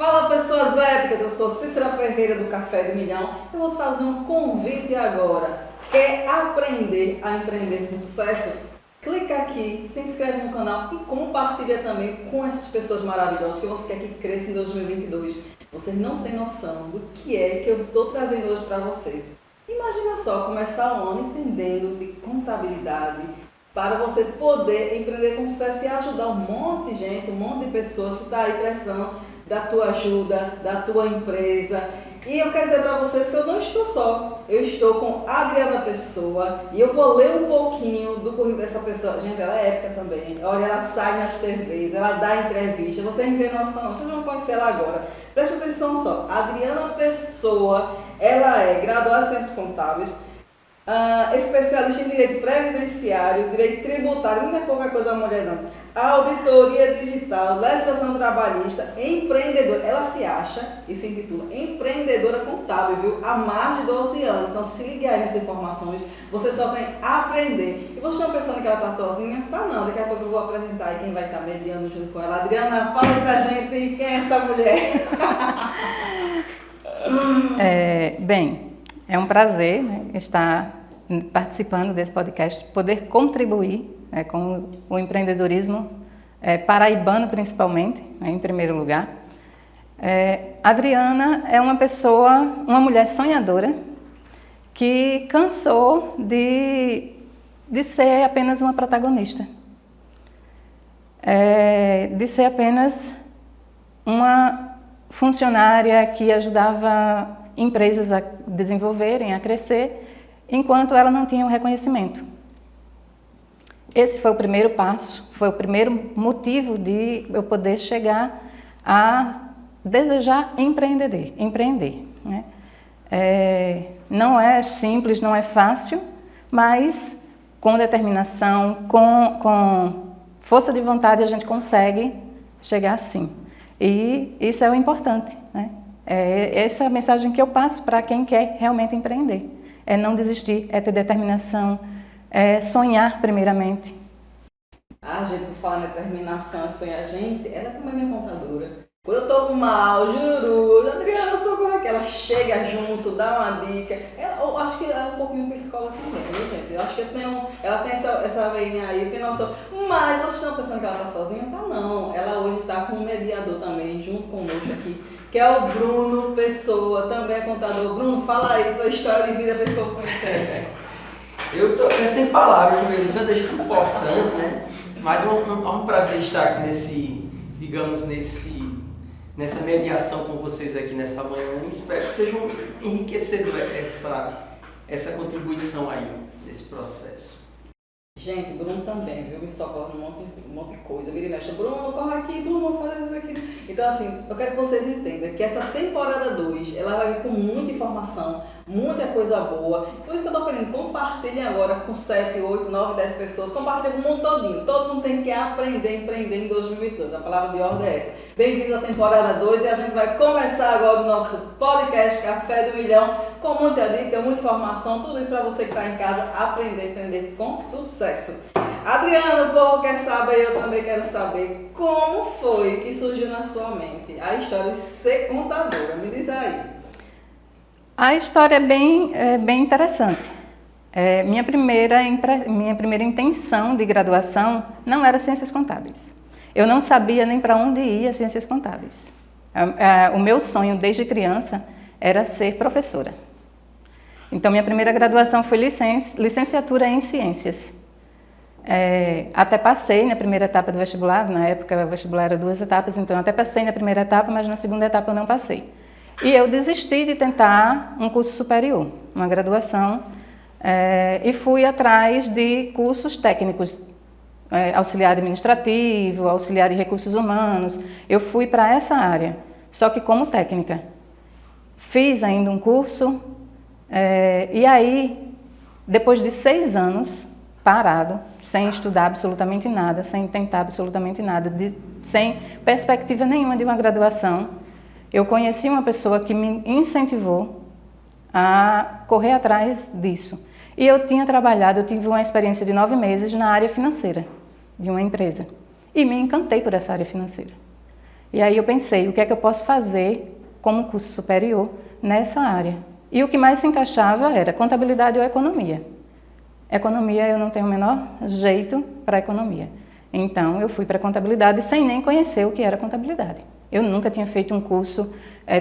Fala pessoas épicas, eu sou Cícera Ferreira do Café do Milhão. Eu vou te fazer um convite agora. Quer aprender a empreender com sucesso? Clica aqui, se inscreve no canal e compartilha também com essas pessoas maravilhosas que você quer que cresça em 2022. Vocês não têm noção do que é que eu estou trazendo hoje para vocês. Imagina só, começar o ano entendendo de contabilidade para você poder empreender com sucesso e ajudar um monte de gente, um monte de pessoas que está aí precisando da tua ajuda, da tua empresa. E eu quero dizer para vocês que eu não estou só, eu estou com a Adriana Pessoa e eu vou ler um pouquinho do currículo dessa pessoa. Gente, ela é épica também, olha, ela sai nas TVs, ela dá entrevista, vocês não têm noção, vocês vão conhecer ela agora. Preste atenção só, a Adriana Pessoa, ela é graduada em Ciências Contábeis, especialista em Direito Previdenciário, Direito Tributário, não é pouca coisa a mulher não. Auditoria Digital, Legislação Trabalhista, empreendedora. Ela se acha e se intitula empreendedora contábil, viu? Há mais de 12 anos. Então se ligue aí nessas informações, você só tem a aprender. E vocês estão pensando que ela está sozinha? Tá não, daqui a pouco eu vou apresentar aí quem vai estar mediando junto com ela. Adriana, fala aí pra gente quem é essa mulher. Bem, é um prazer, né, estar participando desse podcast, poder contribuir com o empreendedorismo paraibano principalmente, né, em primeiro lugar. Adriana é uma mulher sonhadora que cansou de ser apenas uma protagonista, de ser apenas uma funcionária que ajudava empresas a desenvolverem, a crescer, enquanto ela não tinha o reconhecimento. Esse foi o primeiro passo, foi o primeiro motivo de eu poder chegar a desejar empreender. Né? Não é simples, não é fácil, mas com determinação, com força de vontade a gente consegue chegar assim. E isso é o importante, né? Essa é a mensagem que eu passo para quem quer realmente empreender. É não desistir, é ter determinação, é sonhar primeiramente. A gente por falar em determinação, sonhar, gente, ela também é minha contadora. Quando eu tô mal, jururu, Adriana, socorro aqui, ela chega junto, dá uma dica. Eu acho que ela é um pouquinho psicóloga também, viu, gente? Eu acho que ela tem essa veinha aí, tem noção. Mas vocês estão pensando que ela tá sozinha? Tá não. Ela hoje tá com um mediador também, junto conosco aqui, que é o Bruno Pessoa, também é contador. Bruno, fala aí tua história de vida para esse povo conhecer. Eu tô sem palavras mesmo, tanta gente importante, né? Mas é um prazer estar aqui nessa mediação com vocês aqui nessa manhã. E espero que seja enriquecedor essa contribuição aí nesse processo. Gente, Bruno também, viu? Me socorre um monte de coisa. Vira e mexe, Bruno, corre aqui, Bruno, vou fazer isso aqui. Então, assim, eu quero que vocês entendam que essa temporada 2, ela vai vir com muita informação, muita coisa boa. Por isso que eu tô pedindo, compartilhem agora com 7, 8, 9, 10 pessoas. Compartilhem com o mundo todinho. Todo mundo tem que aprender a empreender em 2022. A palavra de ordem é essa. Bem-vindos à temporada 2 e a gente vai começar agora o nosso podcast Café do Milhão com muita dica, muita informação, tudo isso para você que está em casa aprender a empreender com sucesso. Adriana, o povo quer saber, eu também quero saber como foi que surgiu na sua mente a história de ser contadora. Me diz aí. A história é bem interessante. Minha primeira intenção de graduação não era Ciências Contábeis. Eu não sabia nem para onde ia Ciências Contábeis. O meu sonho desde criança era ser professora. Então, minha primeira graduação foi licenciatura em Ciências. Até passei na primeira etapa do vestibular, na época o vestibular era 2 etapas, então até passei na primeira etapa, mas na segunda etapa eu não passei. E eu desisti de tentar um curso superior, uma graduação, e fui atrás de cursos técnicos, auxiliar administrativo, auxiliar de recursos humanos. Eu fui para essa área, só que como técnica. Fiz ainda um curso, e aí, depois de 6 anos, parado, sem estudar absolutamente nada, sem tentar absolutamente nada, sem perspectiva nenhuma de uma graduação, eu conheci uma pessoa que me incentivou a correr atrás disso. E eu tive uma experiência de 9 meses na área financeira de uma empresa. E me encantei por essa área financeira. E aí eu pensei, o que é que eu posso fazer como curso superior nessa área? E o que mais se encaixava era contabilidade ou economia. Economia eu não tenho o menor jeito para economia. Então eu fui para contabilidade sem nem conhecer o que era contabilidade. Eu nunca tinha feito um curso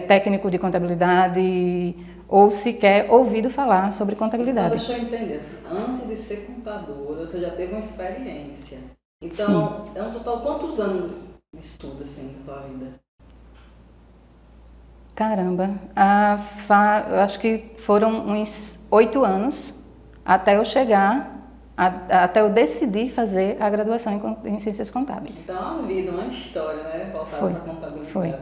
técnico de contabilidade ou sequer ouvido falar sobre contabilidade. Então, deixa eu entender, assim, antes de ser contadora, você já teve uma experiência. Então, é um total quantos anos de estudo, assim, na tua vida? Caramba, eu acho que foram uns 8 anos até eu chegar, até eu decidir fazer a graduação em Ciências Contábeis. Então, é uma vida, uma história, né, voltada para a contabilidade. Foi.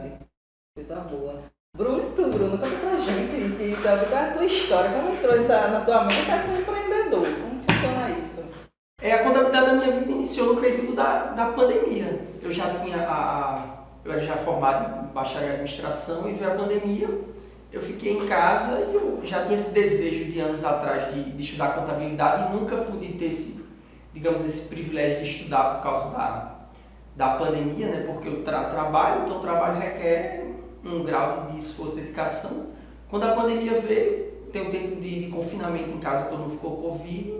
Coisa boa. Bruno, e tu, Bruno, conta pra gente, qual é a tua história, como entrou isso na tua mente, quer ser empreendedor, como funciona isso? A contabilidade da minha vida iniciou no período da pandemia. Eu já era já formado em bacharel em administração e veio a pandemia. Eu fiquei em casa e eu já tinha esse desejo de anos atrás de estudar contabilidade e nunca pude ter esse privilégio de estudar por causa da pandemia, né? Porque eu trabalho, então o trabalho requer um grau de esforço e dedicação. Quando a pandemia veio, tem um tempo de confinamento em casa, todo mundo ficou Covid.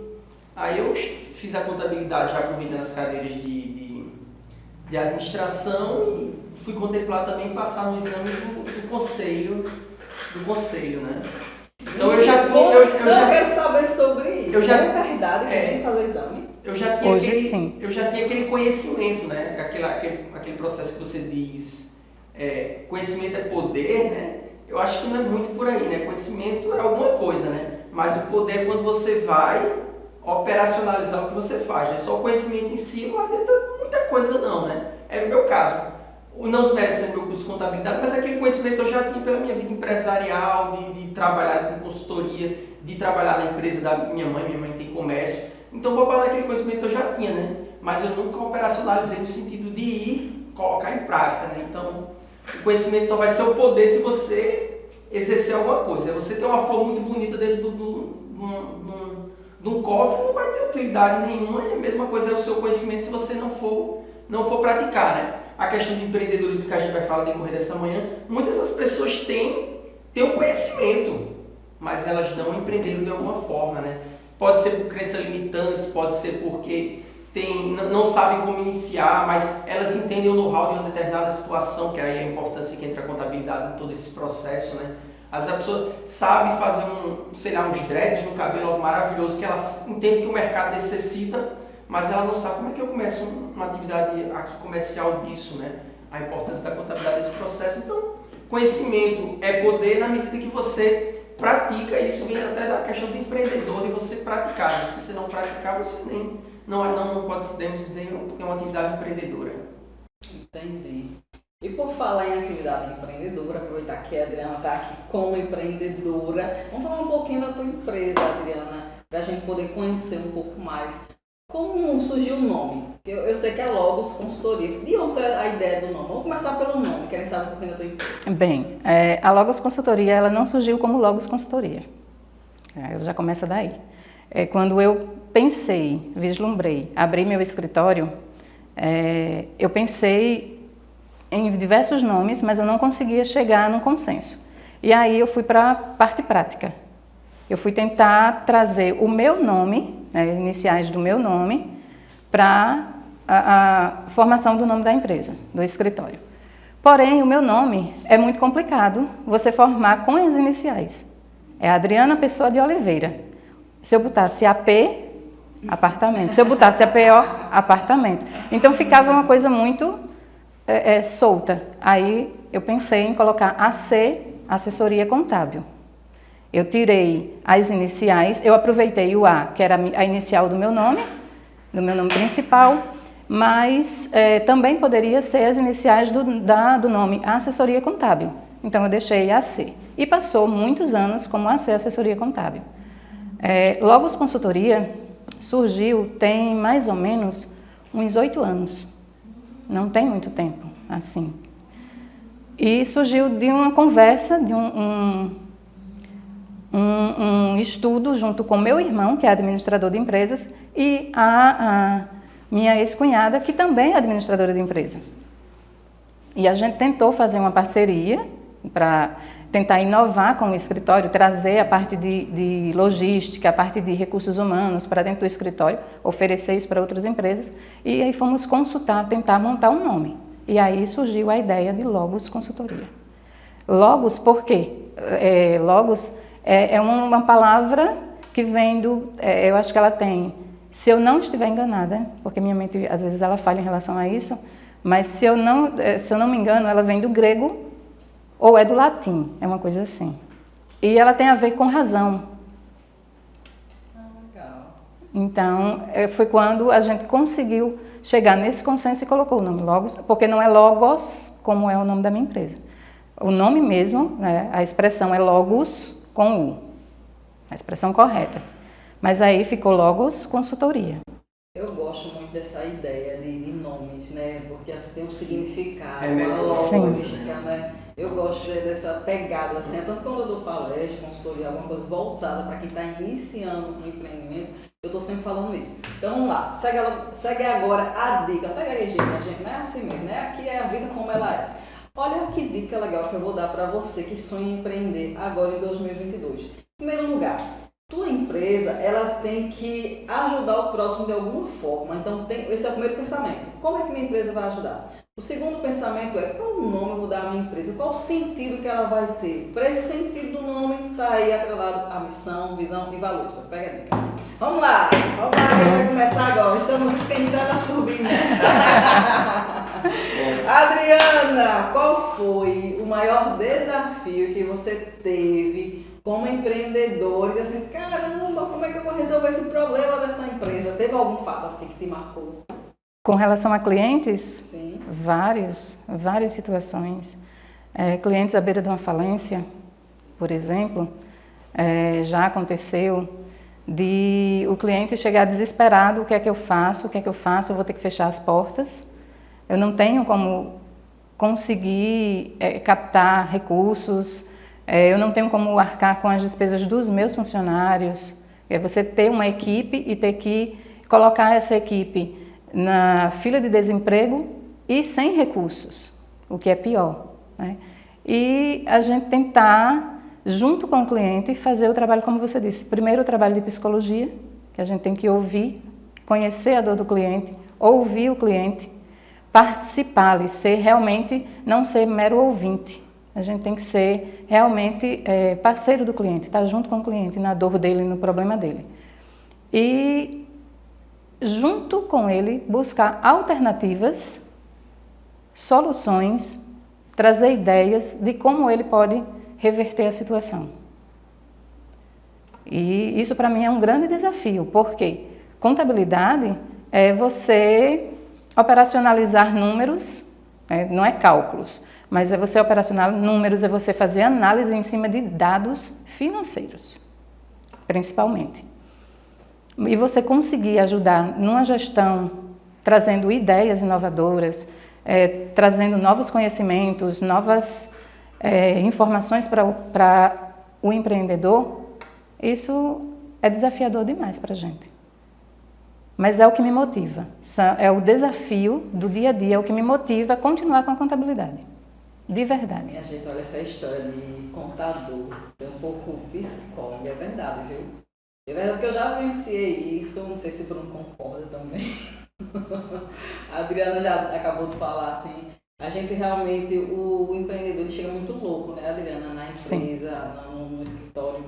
Aí eu fiz a contabilidade já aproveitando as cadeiras de administração e fui contemplado também em passar no exame do conselho, né? Então eu já tinha... Eu quero saber sobre isso. É verdade que tem que fazer exame? Eu já tinha aquele conhecimento, né? Aquele processo que você diz, conhecimento é poder, né? Eu acho que não é muito por aí, né? Conhecimento é alguma coisa, né? Mas o poder é quando você vai operacionalizar o que você faz, né? Só o conhecimento em si não adianta muita coisa não, né? Era o meu caso. Não desmerecendo meu curso de contabilidade, mas aquele conhecimento eu já tinha pela minha vida empresarial, de trabalhar com consultoria, de trabalhar na empresa da minha mãe tem comércio. Então, boa parte daquele conhecimento eu já tinha, né? Mas eu nunca operacionalizei no sentido de ir colocar em prática, né? Então, o conhecimento só vai ser o poder se você exercer alguma coisa. Você tem uma flor muito bonita dentro de um cofre, não vai ter utilidade nenhuma, e a mesma coisa é o seu conhecimento se você não for praticar, né? A questão do empreendedorismo que a gente vai falar no decorrer dessa manhã, muitas das pessoas têm um conhecimento, mas elas não empreenderam de alguma forma, né? Pode ser por crenças limitantes, pode ser porque não sabem como iniciar, mas elas entendem o know-how de uma determinada situação, que aí é a importância que entra a contabilidade em todo esse processo, né? Às vezes a pessoa sabe fazer uns dreads no cabelo, algo maravilhoso, que ela entende que o mercado necessita, mas ela não sabe como é que eu começo uma atividade aqui comercial disso, né? A importância da contabilidade nesse processo. Então, conhecimento é poder na medida que você pratica. Isso vem até da questão do empreendedor, de você praticar. Mas se você não praticar, você não podemos dizer que é uma atividade empreendedora. Entendi. E por falar em atividade empreendedora, aproveitar que a Adriana está aqui como empreendedora, vamos falar um pouquinho da tua empresa, Adriana, para a gente poder conhecer um pouco mais. Como surgiu o nome? Eu sei que é Logos Consultoria. De onde saiu a ideia do nome? Vamos começar pelo nome, querem saber um pouquinho da tua empresa. Bem, a Logos Consultoria ela não surgiu como Logos Consultoria. Já começa daí. Quando eu pensei, vislumbrei, abri meu escritório, eu pensei em diversos nomes, mas eu não conseguia chegar num consenso. E aí eu fui para a parte prática. Eu fui tentar trazer o meu nome, iniciais do meu nome, para a formação do nome da empresa, do escritório. Porém, o meu nome é muito complicado você formar com as iniciais. É Adriana Pessoa de Oliveira. Se eu botasse AP, apartamento. Se eu botasse APO, apartamento. Então ficava uma coisa muito solta. Aí eu pensei em colocar AC, Assessoria Contábil. Eu tirei as iniciais, eu aproveitei o A, que era a inicial do meu nome principal, mas também poderia ser as iniciais do nome Assessoria Contábil. Então eu deixei AC. E passou muitos anos como AC, Assessoria Contábil. Logos Consultoria surgiu tem mais ou menos uns 8 anos. Não tem muito tempo, assim. E surgiu de uma conversa, de um estudo junto com meu irmão, que é administrador de empresas, e a minha ex-cunhada, que também é administradora de empresa. E a gente tentou fazer uma parceria para tentar inovar com o escritório, trazer a parte de logística, a parte de recursos humanos para dentro do escritório, oferecer isso para outras empresas. E aí fomos consultar, tentar montar um nome. E aí surgiu a ideia de Logos Consultoria. Logos por quê? Logos é uma palavra que vem eu acho que ela tem, se eu não estiver enganada, porque minha mente às vezes ela falha em relação a isso, mas se eu não me engano, ela vem do grego ou é do latim, é uma coisa assim. E ela tem a ver com razão. Legal. Então, foi quando a gente conseguiu chegar nesse consenso e colocou o nome Logos, porque não é Logos, como é o nome da minha empresa. O nome mesmo, né, a expressão é Logos com U, a expressão correta. Mas aí ficou Logos Consultoria. Eu gosto muito dessa ideia de nomes, né? Porque assim, tem um significado, Muito uma Sim. lógica, né? Eu gosto dessa pegada, assim, tanto quando eu dou palestra, consultoria, alguma coisa voltada para quem está iniciando um empreendimento, eu estou sempre falando isso. Então vamos lá, segue agora a dica, até gaguejei, a gente não é assim mesmo, né? Aqui é a vida como ela é. Olha que dica legal que eu vou dar para você que sonha em empreender agora em 2022. Em primeiro lugar, tua empresa, ela tem que ajudar o próximo de alguma forma. Então, esse é o primeiro pensamento. Como é que minha empresa vai ajudar? O segundo pensamento é, qual o nome eu vou dar à minha empresa? Qual o sentido que ela vai ter? Para esse sentido do nome, está aí atrelado a missão, visão e valores. Pega a dica. Vamos lá, vai começar agora. Estamos esquentando as turbinas. Adriana, qual foi o maior desafio que você teve como empreendedor? E assim, caramba, como é que eu vou resolver esse problema dessa empresa? Teve algum fato assim que te marcou? Com relação a clientes? Sim. Várias situações. Clientes à beira de uma falência, por exemplo, já aconteceu de o cliente chegar desesperado, o que é que eu faço, eu vou ter que fechar as portas, eu não tenho como conseguir captar recursos, eu não tenho como arcar com as despesas dos meus funcionários, você ter uma equipe e ter que colocar essa equipe na fila de desemprego e sem recursos, o que é pior, né? E a gente tentar, junto com o cliente, fazer o trabalho, como você disse, primeiro o trabalho de psicologia, que a gente tem que ouvir, conhecer a dor do cliente, ouvir o cliente, participar ali, ser realmente, não ser mero ouvinte. A gente tem que ser realmente parceiro do cliente, estar junto com o cliente, na dor dele, no problema dele. E junto com ele, buscar alternativas, soluções, trazer ideias de como ele pode reverter a situação. E isso para mim é um grande desafio, porque contabilidade é você operacionalizar números, não é cálculos, mas é você operacionalizar números, é você fazer análise em cima de dados financeiros, principalmente. E você conseguir ajudar numa gestão, trazendo ideias inovadoras, trazendo novos conhecimentos, novas informações para o empreendedor, isso é desafiador demais para a gente. Mas é o que me motiva, é o desafio do dia a dia, é o que me motiva a continuar com a contabilidade, de verdade. Minha gente, olha essa história de contador, ser um pouco psicólogo, é verdade, viu? É verdade, porque eu já vivenciei isso, não sei se o Bruno concorda também. A Adriana já acabou de falar assim, a gente realmente, o empreendedor ele chega muito louco, né, Adriana, na empresa, no escritório,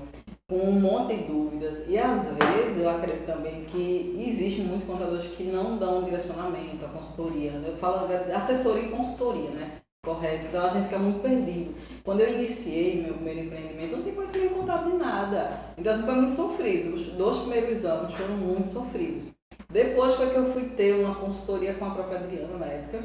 com um monte de dúvidas. E às vezes eu acredito também que existem muitos contadores que não dão direcionamento à consultoria. Eu falo de assessoria e consultoria, né? Correto, então a gente fica muito perdido. Quando eu iniciei meu primeiro empreendimento, eu não tinha conhecimento contábil de nada. Então assim, foi muito sofrido. Os 2 primeiros anos foram muito sofridos. Depois foi que eu fui ter uma consultoria com a própria Adriana na época.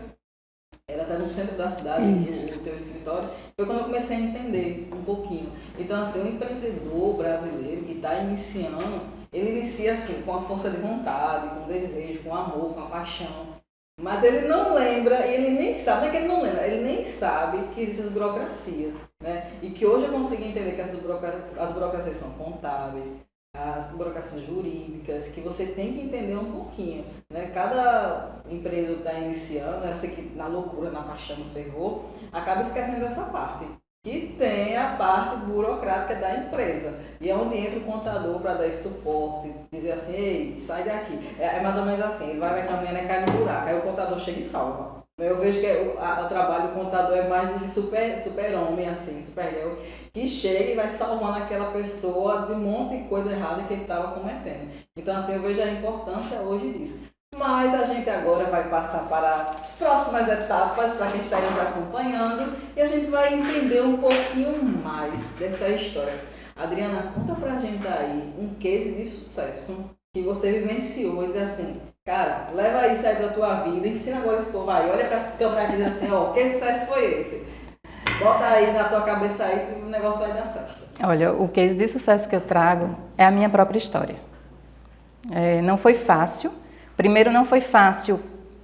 Ela está no centro da cidade, no teu escritório. Foi quando eu comecei a entender um pouquinho. Então assim, o empreendedor brasileiro que está iniciando, ele inicia assim, com a força de vontade, com desejo, com amor, com a paixão. Mas ele não lembra, e ele nem sabe, não é que ele não lembra, ele nem sabe que existe as burocracias, né? E que hoje eu consegui entender que as burocracias são contábeis, as burocracias jurídicas, que você tem que entender um pouquinho, né? Cada empresa está iniciando, eu sei que na loucura, na paixão, no fervor, acaba esquecendo dessa parte. Que tem a parte burocrática da empresa. E é onde entra o contador para dar esse suporte, dizer assim, ei, sai daqui. É mais ou menos assim, ele vai caminhando e cai no buraco, aí o contador chega e salva. Eu vejo que o trabalho do contador é mais de super-homem, assim, super-eu, que chega e vai salvando aquela pessoa de um monte de coisa errada que ele estava cometendo. Então, assim, eu vejo a importância hoje disso. Mas a gente agora vai passar para as próximas etapas, para quem está nos acompanhando, e a gente vai entender um pouquinho mais dessa história. Adriana, conta pra gente aí um case de sucesso que você vivenciou e diz assim, cara, leva isso aí pra tua vida, ensina agora esse povo aí, olha pra câmera e diz assim, ó, que sucesso foi esse? Bota aí na tua cabeça aí, o negócio vai dar certo. Olha, o case de sucesso que eu trago é a minha própria história. Não foi fácil. Primeiro, não foi fácil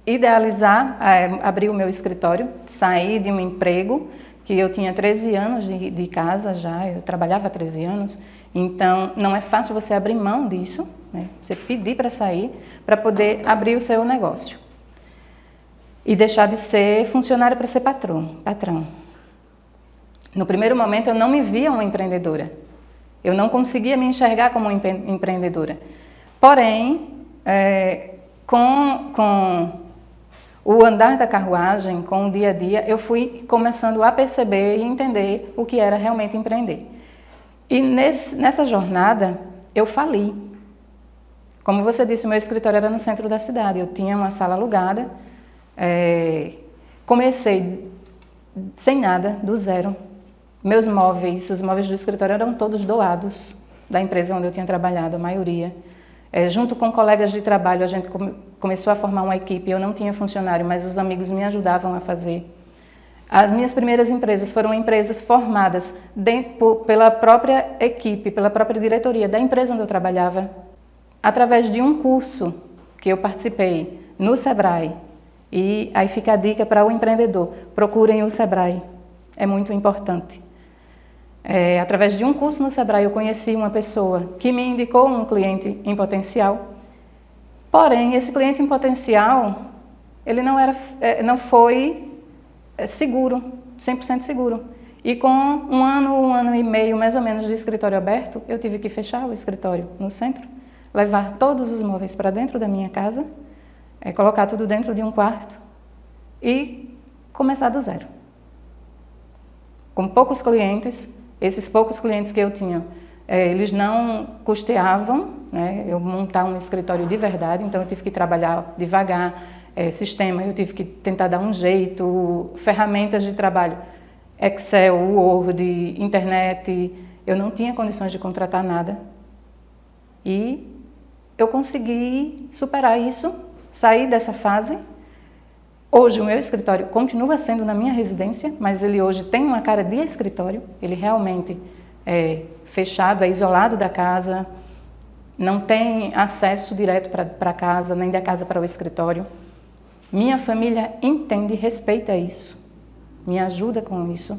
idealizar, abrir o meu escritório, sair de um emprego, que eu tinha 13 anos de casa já, eu trabalhava há 13 anos, então não é fácil você abrir mão disso, né? Você pedir para sair, para poder abrir o seu negócio. E deixar de ser funcionário para ser patrão. No primeiro momento eu não me via uma empreendedora, eu não conseguia me enxergar como uma empreendedora. Porém, com o andar da carruagem, com o dia a dia, eu fui começando a perceber e entender o que era realmente empreender. E nessa jornada, eu fali. Como você disse, o meu escritório era no centro da cidade, eu tinha uma sala alugada, comecei sem nada, do zero. Meus móveis, os móveis do escritório eram todos doados da empresa onde eu tinha trabalhado, a maioria. Junto com colegas de trabalho, a gente começou a formar uma equipe. Eu não tinha funcionário, mas os amigos me ajudavam a fazer. As minhas primeiras empresas foram empresas formadas pela própria equipe, pela própria diretoria da empresa onde eu trabalhava, através de um curso que eu participei no Sebrae. E aí fica a dica para o empreendedor, procurem o Sebrae, é muito importante. Através de um curso no Sebrae, eu conheci uma pessoa que me indicou um cliente em potencial. Porém, esse cliente em potencial, ele não foi seguro, 100% seguro. E com um ano e meio, mais ou menos, de escritório aberto, eu tive que fechar o escritório no centro, levar todos os móveis para dentro da minha casa, colocar tudo dentro de um quarto e começar do zero. Com poucos clientes. Esses poucos clientes que eu tinha, eles não custeavam, né, eu montar um escritório de verdade, então eu tive que trabalhar devagar, sistema, eu tive que tentar dar um jeito, ferramentas de trabalho, Excel, Word, internet, eu não tinha condições de contratar nada. E eu consegui superar isso, sair dessa fase. Hoje o meu escritório continua sendo na minha residência, mas ele hoje tem uma cara de escritório, ele realmente é fechado, é isolado da casa, não tem acesso direto para casa, nem da casa para o escritório. Minha família entende e respeita isso, me ajuda com isso.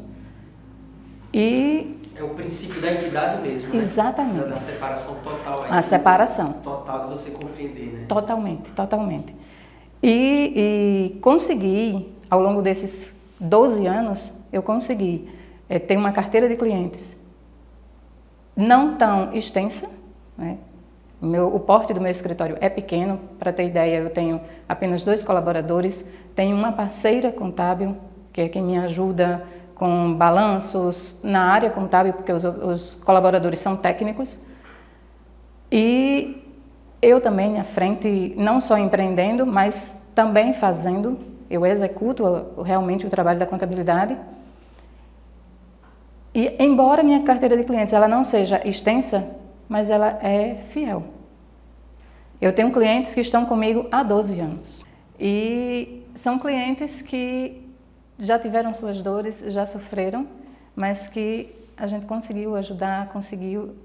E é o princípio da equidade mesmo, né? Exatamente. Da separação total. Aí, a separação. Total de você compreender, né? Totalmente, totalmente. E consegui, ao longo desses 12 anos, eu consegui ter uma carteira de clientes não tão extensa, né? O porte do meu escritório é pequeno, para ter ideia, eu tenho apenas 2 colaboradores, tenho uma parceira contábil, que é quem me ajuda com balanços na área contábil, porque os colaboradores são técnicos. E eu também à frente, não só empreendendo, mas também fazendo, eu executo realmente o trabalho da contabilidade. E embora minha carteira de clientes ela não seja extensa, mas ela é fiel. Eu tenho clientes que estão comigo há 12 anos. E são clientes que já tiveram suas dores, já sofreram, mas que a gente conseguiu ajudar, conseguiu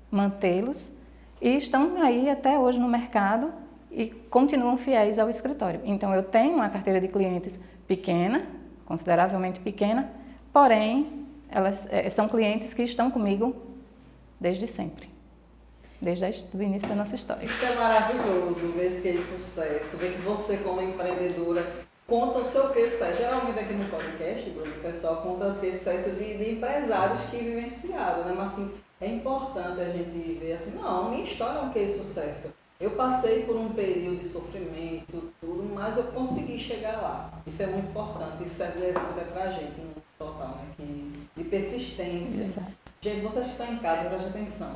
mantê-los. E estão aí até hoje no mercado e continuam fiéis ao escritório. Então, eu tenho uma carteira de clientes pequena, consideravelmente pequena, porém, elas são clientes que estão comigo desde sempre. desde o início da nossa história. Isso é maravilhoso, ver esse case de sucesso, ver que você como empreendedora conta o seu case de sucesso. Geralmente aqui no podcast, Bruno, o pessoal conta os case de sucesso de empresários que vivenciaram, né? Mas assim, é importante a gente ver assim, não, minha história é um case de sucesso. Eu passei por um período de sofrimento, tudo, mas eu consegui chegar lá. Isso é muito importante, isso é exemplo pra gente no total, né? De persistência. Exato. Gente, vocês que estão em casa, prestem atenção.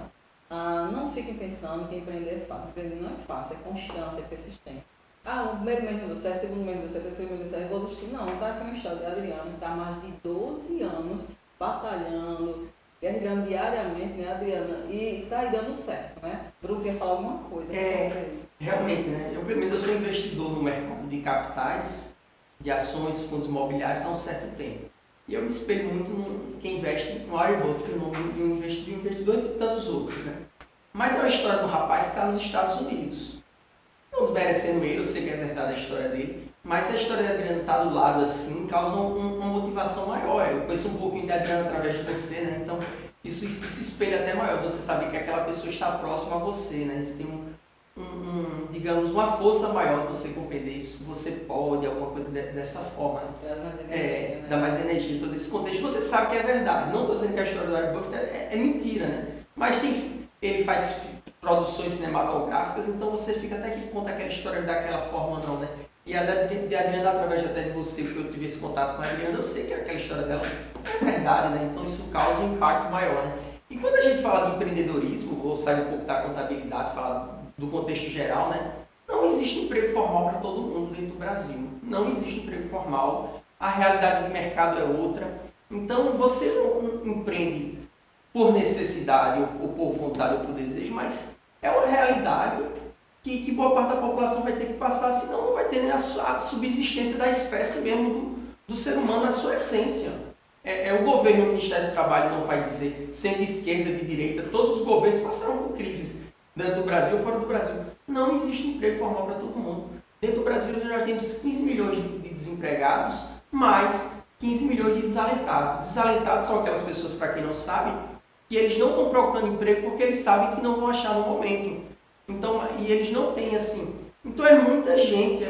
Não fiquem pensando que empreender é fácil. Empreender não é fácil, é constância, é persistência. O primeiro mês do certo, segundo mês do certo, terceiro mês do certo, eu vou desistir. Não, tá aqui uma história de Adriano, que está há mais de 12 anos batalhando, guerrilhando diariamente, né, Adriana? E está aí dando certo, né? Bruno quer falar alguma coisa? Realmente, né? Eu sou investidor no mercado de capitais, de ações, fundos imobiliários há um certo tempo. E eu me espelho muito no quem investe no Warren Buffett, o nome de um investidor entre tantos outros, né? Mas é uma história de um rapaz que está nos Estados Unidos. Não desmerecendo ele, eu sei que é verdade a história dele, mas se a história da Adriana está do lado assim, causa uma motivação maior. Eu conheço um pouquinho da Adriana através de você, né? Então isso espelha até maior, você saber que aquela pessoa está próxima a você, né? Isso tem digamos, uma força maior você compreender isso. Você pode, alguma coisa dessa forma, né? Dá mais energia, né? Dá mais energia, todo esse contexto. Você sabe que é verdade. Não estou dizendo que a história do Warren Buffett é mentira, né? Mas ele faz produções cinematográficas, então você fica até que conta aquela história daquela forma não, né? E a de Adriana, através até de você, porque eu tive esse contato com a Adriana, eu sei que aquela história dela é verdade, né? Então isso causa um impacto maior, né? E quando a gente fala de empreendedorismo, vou sair um pouco da contabilidade, falar do contexto geral, né? Não existe emprego formal para todo mundo dentro do Brasil. Não existe emprego formal. A realidade do mercado é outra. Então você não empreende por necessidade ou por vontade ou por desejo, mas é uma realidade que boa parte da população vai ter que passar, senão não vai ter nem a subsistência da espécie mesmo do ser humano na sua essência. O governo, o Ministério do Trabalho não vai dizer, sendo de esquerda, de direita, todos os governos passaram por crises, dentro do Brasil ou fora do Brasil. Não existe emprego formal para todo mundo. Dentro do Brasil nós já temos 15 milhões de desempregados, mais 15 milhões de desalentados. Desalentados são aquelas pessoas, para quem não sabe, que eles não estão procurando emprego porque eles sabem que não vão achar no momento. Então, e eles não têm assim. Então é muita gente,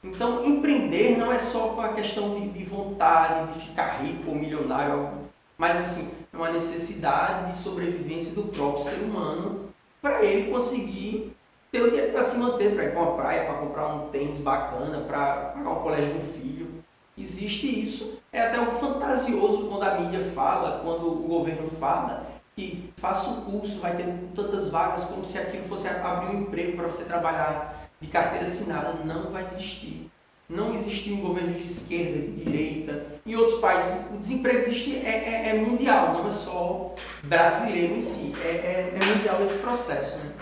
Então empreender não é só com a questão de vontade, de ficar rico ou milionário, mas assim, é uma necessidade de sobrevivência do próprio ser humano para ele conseguir ter o dinheiro para se manter, para ir para uma praia, para comprar um tênis bacana, para pagar um colégio de um filho. Existe isso. É até algo fantasioso quando a mídia fala, quando o governo fala que faça o curso, vai ter tantas vagas como se aquilo fosse abrir um emprego para você trabalhar de carteira assinada. Não vai existir. Não existe um governo de esquerda, de direita. Em outros países, o desemprego existe, é mundial, não é só brasileiro em si. É mundial esse processo, né?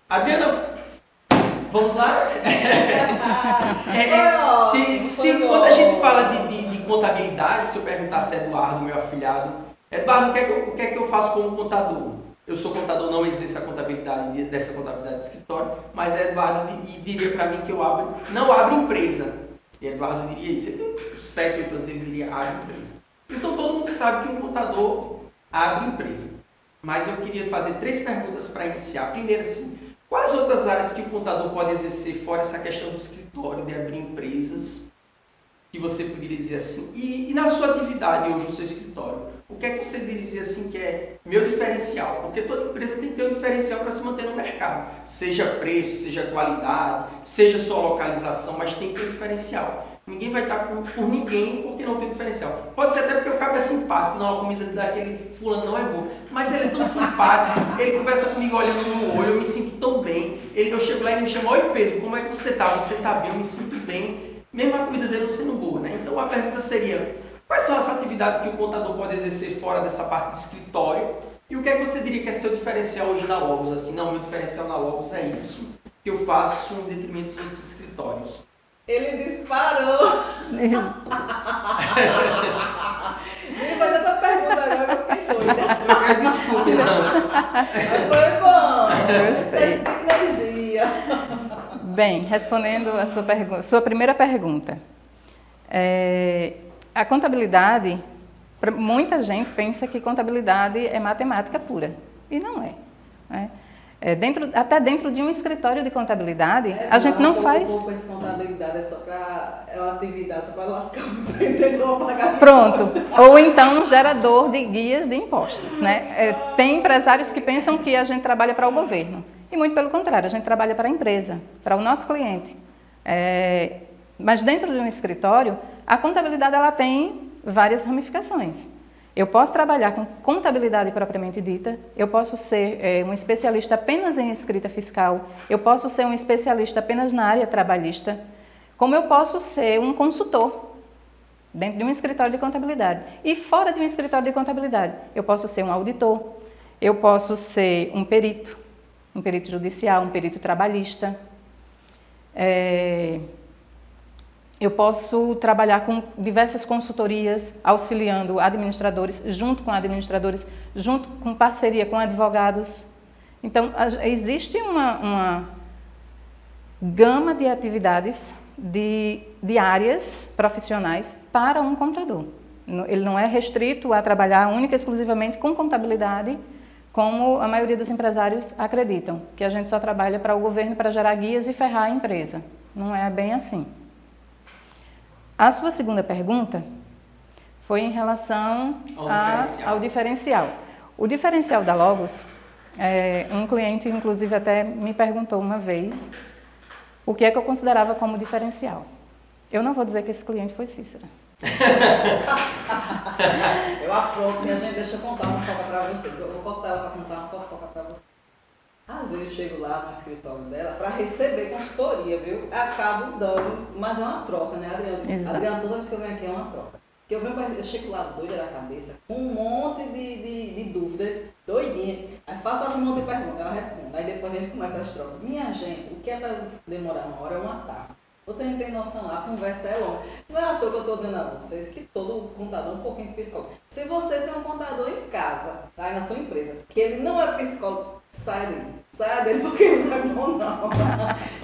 Adriana, vamos lá? Quando a gente fala de contabilidade, se eu perguntasse a Eduardo, meu afilhado, Eduardo, o que é que eu faço como contador? Eu sou contador, não exerço a contabilidade dessa contabilidade de escritório, mas Eduardo diria para mim que eu não abro empresa. E Eduardo diria isso, ele tem 7, 8 anos, ele diria abre empresa. Então todo mundo sabe que um contador abre empresa. Mas eu queria fazer 3 perguntas para iniciar. Primeiro, assim, quais outras áreas que o contador pode exercer fora essa questão do escritório, de abrir empresas, que você poderia dizer assim? E na sua atividade hoje, no seu escritório, o que é que você diria assim que é meu diferencial? Porque toda empresa tem que ter um diferencial para se manter no mercado. Seja preço, seja qualidade, seja sua localização, mas tem que ter um diferencial. Ninguém vai estar por ninguém porque não tem diferencial. Pode ser até porque o cabo é simpático, não, a comida daquele fulano não é boa. Mas ele é tão simpático, ele conversa comigo olhando no olho, eu me sinto tão bem. Eu chego lá e ele me chama, oi Pedro, como é que você está? Você está bem? Eu me sinto bem, mesmo a comida dele não sendo boa, né? Então a pergunta seria, quais são as atividades que o contador pode exercer fora dessa parte de escritório? E o que é que você diria que é seu diferencial hoje na Logos? Assim, não, meu diferencial na Logos é isso que eu faço em detrimento dos outros escritórios. Ele disparou. Ele faz outra pergunta agora que eu fiquei doida. Desculpe, não. Foi bom. Gostei. Sinergia. Bem, respondendo a sua primeira pergunta. A contabilidade, muita gente pensa que contabilidade é matemática pura. E não é. né? Até dentro de um escritório de contabilidade, a gente não faz... Essa contabilidade é uma atividade só para lascar o empreendedor, pagar Pronto. Ou então um gerador de guias de impostos, né? Tem empresários que pensam que a gente trabalha para o governo. E muito pelo contrário, a gente trabalha para a empresa, para o nosso cliente. Mas dentro de um escritório, a contabilidade ela tem várias ramificações. Eu posso trabalhar com contabilidade propriamente dita, eu posso ser um especialista apenas em escrita fiscal, eu posso ser um especialista apenas na área trabalhista, como eu posso ser um consultor dentro de um escritório de contabilidade. E fora de um escritório de contabilidade, eu posso ser um auditor, eu posso ser um perito judicial, um perito trabalhista. Eu posso trabalhar com diversas consultorias, auxiliando administradores, junto com parceria com advogados. Então, existe uma gama de atividades, de áreas profissionais para um contador. Ele não é restrito a trabalhar única e exclusivamente com contabilidade, como a maioria dos empresários acreditam, que a gente só trabalha para o governo para gerar guias e ferrar a empresa. Não é bem assim. A sua segunda pergunta foi em relação ao diferencial. O diferencial da Logos, um cliente inclusive até me perguntou uma vez o que é que eu considerava como diferencial. Eu não vou dizer que esse cliente foi Cícera. Eu apronto, minha gente, deixa eu contar uma fofoca para vocês. Eu vou cortar ela para contar uma fofoca para vocês. Às vezes eu chego lá no escritório dela para receber consultoria, viu? Acabo dando, mas é uma troca, né, Adriana? Exato. Adriana, toda vez que eu venho aqui é uma troca. Porque eu chego lá doida da cabeça, com um monte de dúvidas, doidinha. Aí faço um monte de perguntas, ela responde. Aí depois a gente começa as trocas. Minha gente, o que é para demorar uma hora é uma tarde. Você não tem noção, a conversa é longa. Não é à toa que eu estou dizendo a vocês que todo contador é um pouquinho psicólogo. Se você tem um contador em casa, tá, aí na sua empresa, que ele não é psicólogo, saia dele porque ele não é bom não.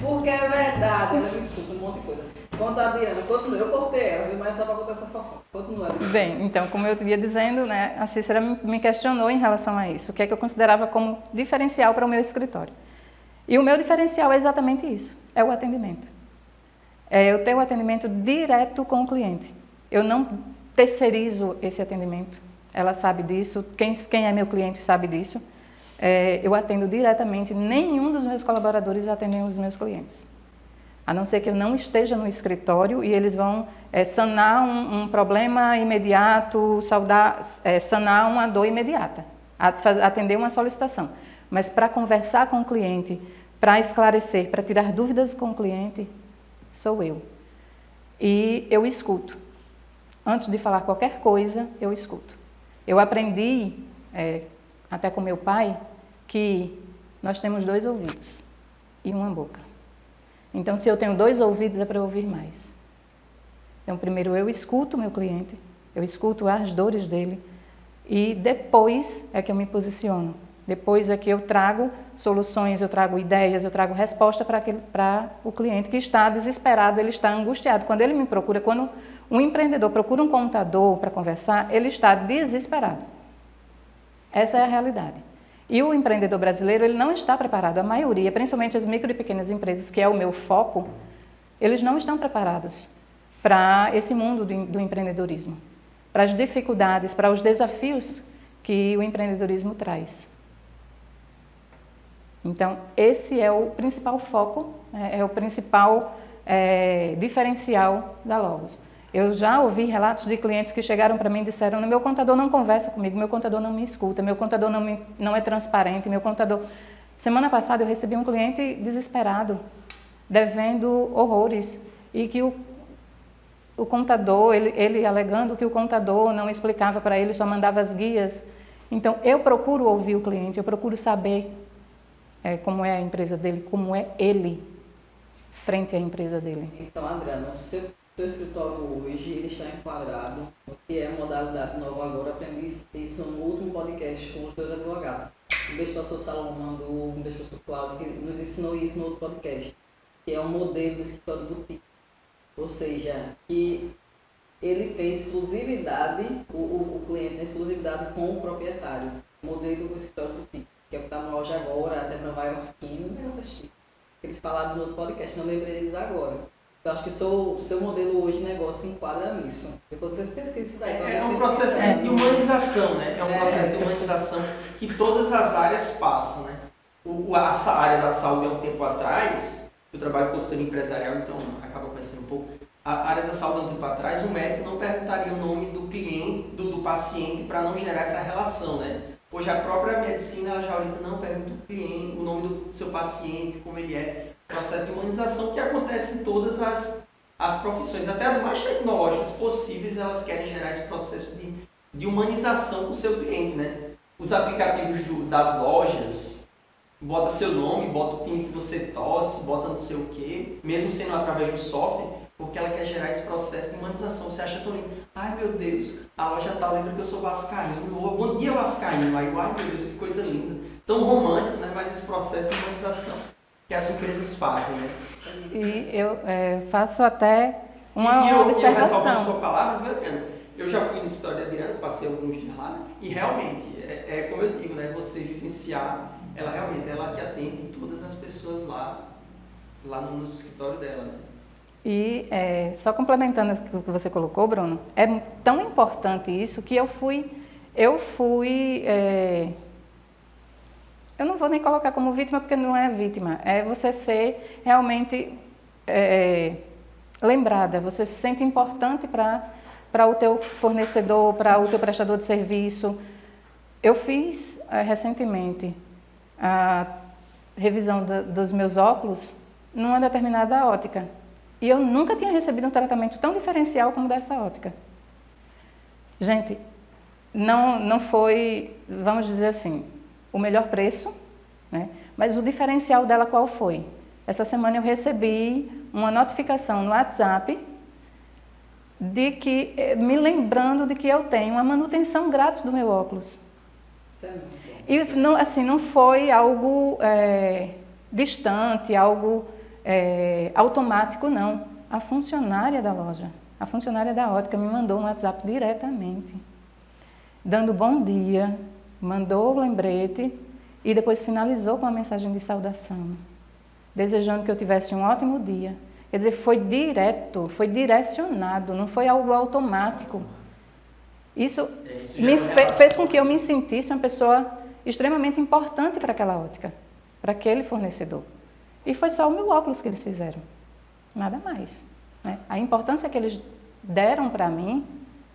Porque é verdade, ela me escuta um monte de coisa. Conta a Diana, continua. Eu cortei ela, viu? Mas só para contar essa fofoca. Continua. Bem, então, como eu ia dizendo, né, a Cícera me questionou em relação a isso. O que é que eu considerava como diferencial para o meu escritório. E o meu diferencial é exatamente isso, é o atendimento. Eu tenho o atendimento direto com o cliente. Eu não terceirizo esse atendimento. Ela sabe disso, quem é meu cliente sabe disso. Eu atendo diretamente, nenhum dos meus colaboradores atendem os meus clientes. A não ser que eu não esteja no escritório e eles vão sanar um problema imediato, sanar uma dor imediata, atender uma solicitação. Mas para conversar com o cliente, para esclarecer, para tirar dúvidas com o cliente, sou eu. E eu escuto. Antes de falar qualquer coisa, eu escuto. Eu aprendi, até com meu pai, que nós temos 2 ouvidos e uma boca. Então, se eu tenho 2 ouvidos, é para eu ouvir mais. Então, primeiro eu escuto o meu cliente, eu escuto as dores dele e depois é que eu me posiciono. Depois é que eu trago soluções, eu trago ideias, eu trago resposta para o cliente que está desesperado, ele está angustiado. Quando ele me procura, quando um empreendedor procura um contador para conversar, ele está desesperado. Essa é a realidade. E o empreendedor brasileiro, ele não está preparado. A maioria, principalmente as micro e pequenas empresas, que é o meu foco, eles não estão preparados para esse mundo do empreendedorismo, para as dificuldades, para os desafios que o empreendedorismo traz. Então, esse é o principal foco, é o principal diferencial da Logos. Eu já ouvi relatos de clientes que chegaram para mim e disseram: meu contador não conversa comigo, meu contador não me escuta, meu contador não é transparente, meu contador... Semana passada eu recebi um cliente desesperado, devendo horrores, e que o contador, ele alegando que o contador não explicava para ele, só mandava as guias. Então, eu procuro ouvir o cliente, eu procuro saber como é a empresa dele, como é ele frente à empresa dele. Então, Adriana, o seu escritório hoje ele está enquadrado no que é modalidade nova agora. Aprendi isso no último podcast com os 2 advogados. Um beijo para o professor Salomão, um beijo para o professor Cláudio, que nos ensinou isso no outro podcast, que é um modelo do escritório boutique. Ou seja, que ele tem exclusividade, o cliente tem exclusividade com o proprietário. Modelo do escritório boutique. que é o que está no auge agora, até Nova Yorkino, não assisti. Eles falaram no outro podcast, não lembrei deles agora. Eu acho que o seu modelo hoje de negócio se enquadra nisso. Depois vocês pesquisem isso daí. É um processo de humanização, né? É um processo de humanização que todas as áreas passam, né? Essa área da saúde, há um tempo atrás, eu trabalho com consultoria empresarial, então acaba conhecendo um pouco. A área da saúde, há um tempo atrás, o médico não perguntaria o nome do cliente, do paciente, para não gerar essa relação, né? Hoje a própria medicina ela já orienta, não pergunta o cliente, o nome do seu paciente, como ele é. Processo de humanização que acontece em todas as profissões, até as mais tecnológicas possíveis, elas querem gerar esse processo de humanização com o seu cliente, né? Os aplicativos das lojas, bota seu nome, bota o time que você torce, bota não sei o quê, mesmo sendo através do software, porque ela quer gerar esse processo de humanização. Você acha tão lindo, ai meu Deus, a loja tal lembra que eu sou vascaíno, ou bom dia vascaíno, aí ai meu Deus, que coisa linda, tão romântico, né? Mas esse processo de humanização que as empresas fazem, né? E eu faço até uma observação. E eu ressalvando sua palavra, viu, Adriana? Eu já fui no escritório da Adriana, passei alguns dias lá, né? E realmente, como eu digo, né? Você vivenciar, ela realmente, ela que atende todas as pessoas lá no escritório dela, né? E só complementando o que você colocou, Bruno, é tão importante isso que eu fui eu não vou nem colocar como vítima, porque não é vítima. É você ser realmente lembrada. Você se sente importante para o teu fornecedor, para o teu prestador de serviço. Eu fiz recentemente a revisão dos meus óculos numa determinada ótica. E eu nunca tinha recebido um tratamento tão diferencial como dessa ótica. Gente, não foi, vamos dizer assim, o melhor preço, né? Mas o diferencial dela qual foi? Essa semana eu recebi uma notificação no WhatsApp me lembrando de que eu tenho uma manutenção grátis do meu óculos. E não foi algo distante, algo automático, não. A funcionária da loja, a funcionária da ótica me mandou um WhatsApp diretamente, dando bom dia, mandou o lembrete e depois finalizou com uma mensagem de saudação, desejando que eu tivesse um ótimo dia. Quer dizer, foi direto, foi direcionado, não foi algo automático. Isso fez com que eu me sentisse uma pessoa extremamente importante para aquela ótica, para aquele fornecedor. E foi só o meu óculos que eles fizeram, nada mais, né? A importância que eles deram para mim,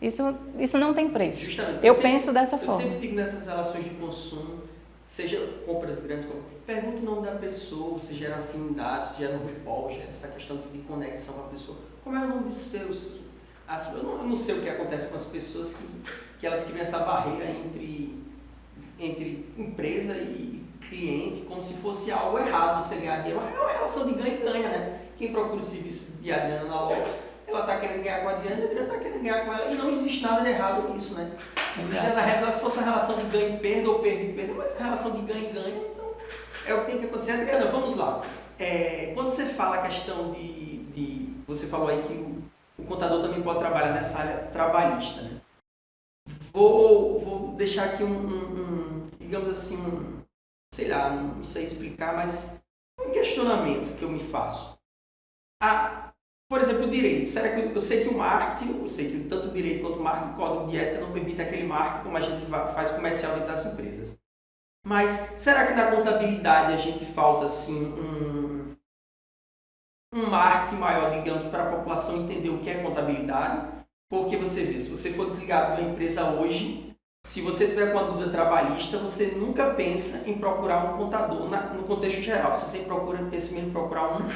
isso não tem preço. Justamente, eu penso dessa forma. Eu sempre digo nessas relações de consumo, seja compras grandes, pergunta o nome da pessoa, você gera afinidade, você gera um repol, gera essa questão de conexão com a pessoa. Como é o nome dos seus? Eu não sei o que acontece com as pessoas que elas criam essa barreira entre empresa e cliente, como se fosse algo errado você ganhar dinheiro. É uma relação de ganha e ganha, né? Quem procura o serviço de Adriana na Lopes, ela está querendo ganhar com a Adriana está querendo ganhar com ela, e não existe nada de errado nisso, né? Na realidade, se fosse uma relação de ganho e perda, ou perda e perda, mas é uma relação de ganho e ganho, então é o que tem que acontecer. Adriana, vamos lá. Quando você fala a questão você falou aí que o contador também pode trabalhar nessa área trabalhista, né? Vou deixar aqui digamos assim, sei lá, não sei explicar, mas um questionamento que eu me faço. Por exemplo, o direito. Será que eu sei que o marketing, eu sei que tanto o direito quanto o marketing, o código de ética não permite aquele marketing como a gente faz comercial dentro das empresas. Mas será que na contabilidade a gente falta assim um marketing maior, digamos, para a população entender o que é contabilidade? Porque você vê, se você for desligado de uma empresa hoje, se você tiver com uma dúvida trabalhista, você nunca pensa em procurar um contador no contexto geral. Você sempre pensa mesmo em procurar um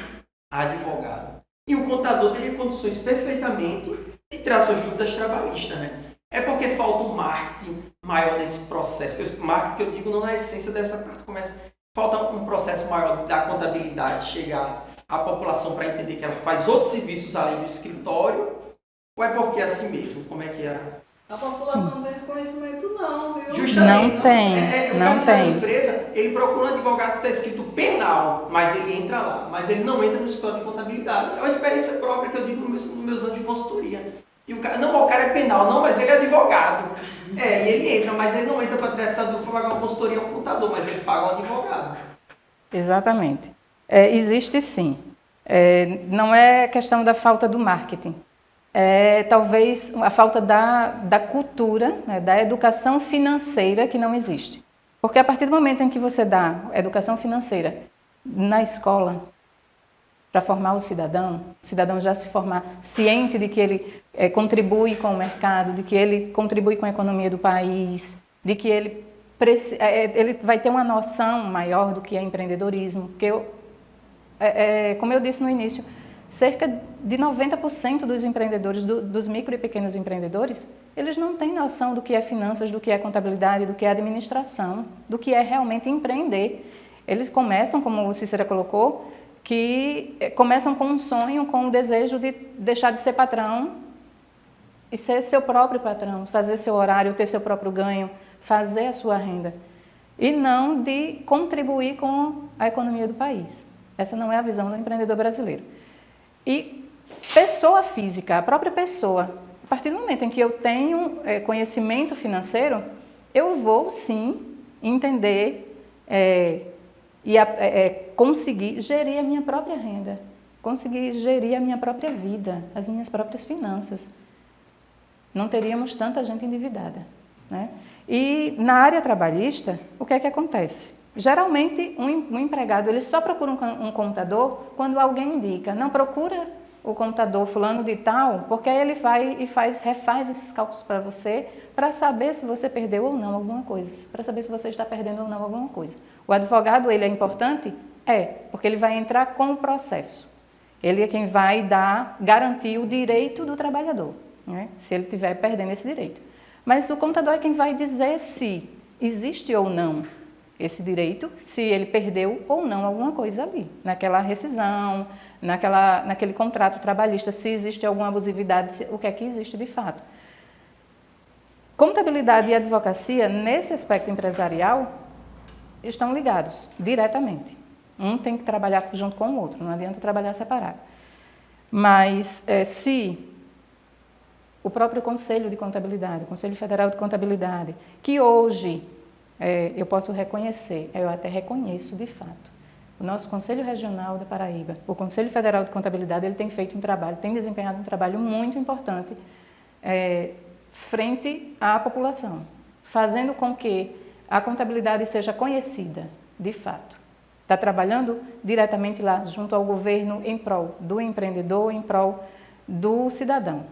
advogado. E o contador teria condições perfeitamente de tirar suas dúvidas trabalhistas, né? É porque falta um marketing maior nesse processo. O marketing que eu digo não na essência dessa parte começa. Falta um processo maior da contabilidade chegar à população para entender que ela faz outros serviços além do escritório, ou é porque é assim mesmo? Como é que é? A população não tem esse conhecimento não, viu? Justamente. Não tem. O cara sai da empresa, ele procura um advogado que está escrito penal, mas ele entra lá. Mas ele não entra no escritório de contabilidade. É uma experiência própria que eu digo nos meus anos de consultoria. E o cara é penal, não, mas ele é advogado. E ele entra, mas ele não entra para tirar essa dúvida para pagar uma consultoria a um contador, mas ele paga um advogado. Exatamente. Existe sim. Não é questão da falta do marketing. Talvez a falta da cultura, né, da educação financeira que não existe. Porque a partir do momento em que você dá educação financeira na escola, para formar o cidadão já se formar ciente de que ele contribui com o mercado, de que ele contribui com a economia do país, de que ele vai ter uma noção maior do que é empreendedorismo. Porque, como eu disse no início, cerca de 90% dos empreendedores, dos micro e pequenos empreendedores, eles não têm noção do que é finanças, do que é contabilidade, do que é administração, do que é realmente empreender. Eles começam, como o Cícera colocou, que começam com um sonho, com o desejo de deixar de ser patrão e ser seu próprio patrão, fazer seu horário, ter seu próprio ganho, fazer a sua renda. E não de contribuir com a economia do país. Essa não é a visão do empreendedor brasileiro. E pessoa física, a própria pessoa, a partir do momento em que eu tenho conhecimento financeiro, eu vou sim entender conseguir gerir a minha própria renda, conseguir gerir a minha própria vida, as minhas próprias finanças. Não teríamos tanta gente endividada, né? E na área trabalhista, o que é que acontece? Geralmente, um empregado ele só procura um contador quando alguém indica. Não procura o contador fulano de tal, porque aí ele vai e refaz esses cálculos para você, para saber se você perdeu ou não alguma coisa, para saber se você está perdendo ou não alguma coisa. O advogado, ele é importante? Porque ele vai entrar com o processo. Ele é quem vai garantir o direito do trabalhador, né? Se ele estiver perdendo esse direito. Mas o contador é quem vai dizer se existe ou não esse direito, se ele perdeu ou não alguma coisa ali, naquela rescisão, naquele contrato trabalhista, se existe alguma abusividade, o que é que existe de fato. Contabilidade e advocacia, nesse aspecto empresarial, estão ligados diretamente. Um tem que trabalhar junto com o outro, não adianta trabalhar separado. Mas se o próprio Conselho de Contabilidade, o Conselho Federal de Contabilidade, que hoje eu posso reconhecer, eu até reconheço de fato, o nosso Conselho Regional da Paraíba, o Conselho Federal de Contabilidade, ele tem feito um trabalho, tem desempenhado um trabalho muito importante frente à população, fazendo com que a contabilidade seja conhecida de fato. Está trabalhando diretamente lá, junto ao governo, em prol do empreendedor, em prol do cidadão.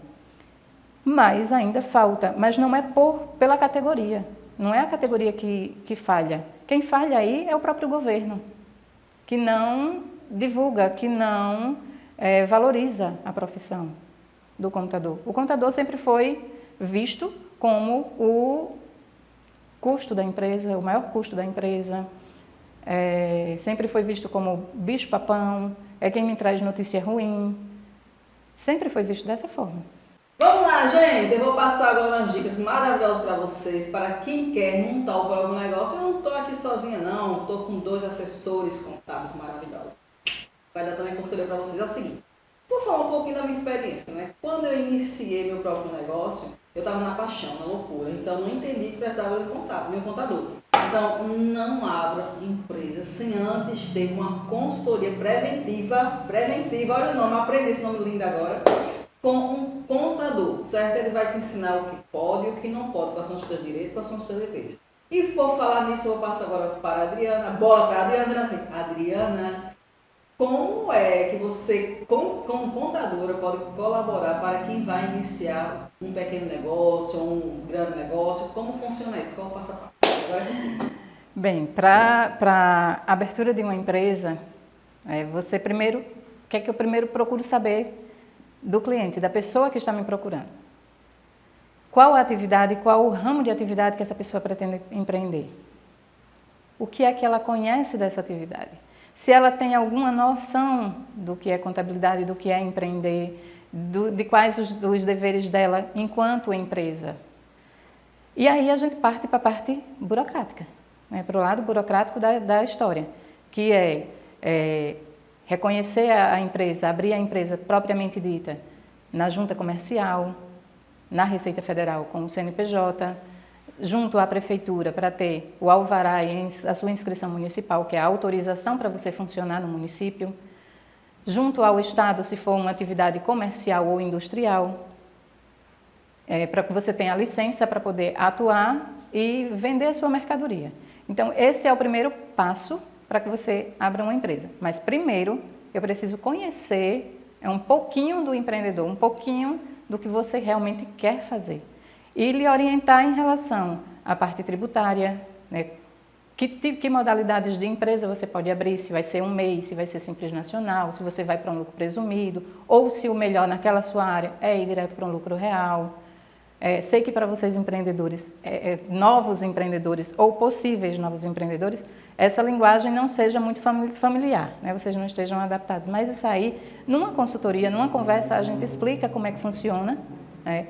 Mas ainda falta, mas não é pela categoria, não é a categoria que falha. Quem falha aí é o próprio governo, que não divulga, que não valoriza a profissão do contador. O contador sempre foi visto como o custo da empresa, o maior custo da empresa, sempre foi visto como bicho-papão, é quem me traz notícia ruim, sempre foi visto dessa forma. Vamos lá, gente, eu vou passar agora umas dicas maravilhosas para vocês, para quem quer montar o próprio negócio. Eu não estou aqui sozinha não, estou com 2 assessores contábeis maravilhosos. Vai dar também conselho para vocês. É o seguinte, vou falar um pouquinho da minha experiência, né? Quando eu iniciei meu próprio negócio, eu estava na paixão, na loucura, então não entendi que precisava de um contador. Então, não abra empresa sem antes ter uma consultoria preventiva, olha o nome, aprenda esse nome lindo agora, com um contador, certo? Ele vai te ensinar o que pode e o que não pode, quais são os seus direitos, quais são os seus deveres. E por falar nisso, eu vou passar agora para a Adriana, bola para a Adriana, dizendo assim, Adriana, como é que você, como contadora, pode colaborar para quem vai iniciar um pequeno negócio, um grande negócio? Como funciona isso? Qual o passo a passo? Bem, para a abertura de uma empresa, você primeiro, o que é que eu primeiro procuro saber do cliente, da pessoa que está me procurando? Qual a atividade, qual o ramo de atividade que essa pessoa pretende empreender? O que é que ela conhece dessa atividade? Se ela tem alguma noção do que é contabilidade, do que é empreender, de quais os deveres dela enquanto empresa. E aí a gente parte para a parte burocrática, né, para o lado burocrático da história, que é reconhecer a empresa, abrir a empresa propriamente dita na junta comercial, na Receita Federal com o CNPJ, junto à prefeitura para ter o alvará e a sua inscrição municipal, que é a autorização para você funcionar no município, junto ao Estado, se for uma atividade comercial ou industrial, para que você tenha a licença para poder atuar e vender a sua mercadoria. Então, esse é o primeiro passo para que você abra uma empresa. Mas primeiro, eu preciso conhecer um pouquinho do empreendedor, um pouquinho do que você realmente quer fazer. E lhe orientar em relação à parte tributária, né? Que modalidades de empresa você pode abrir, se vai ser um MEI, se vai ser Simples Nacional, se você vai para um lucro presumido, ou se o melhor naquela sua área é ir direto para um lucro real. Sei que para vocês empreendedores, novos empreendedores ou possíveis novos empreendedores, essa linguagem não seja muito familiar, né? Vocês não estejam adaptados. Mas isso aí, numa consultoria, numa conversa, a gente explica como é que funciona.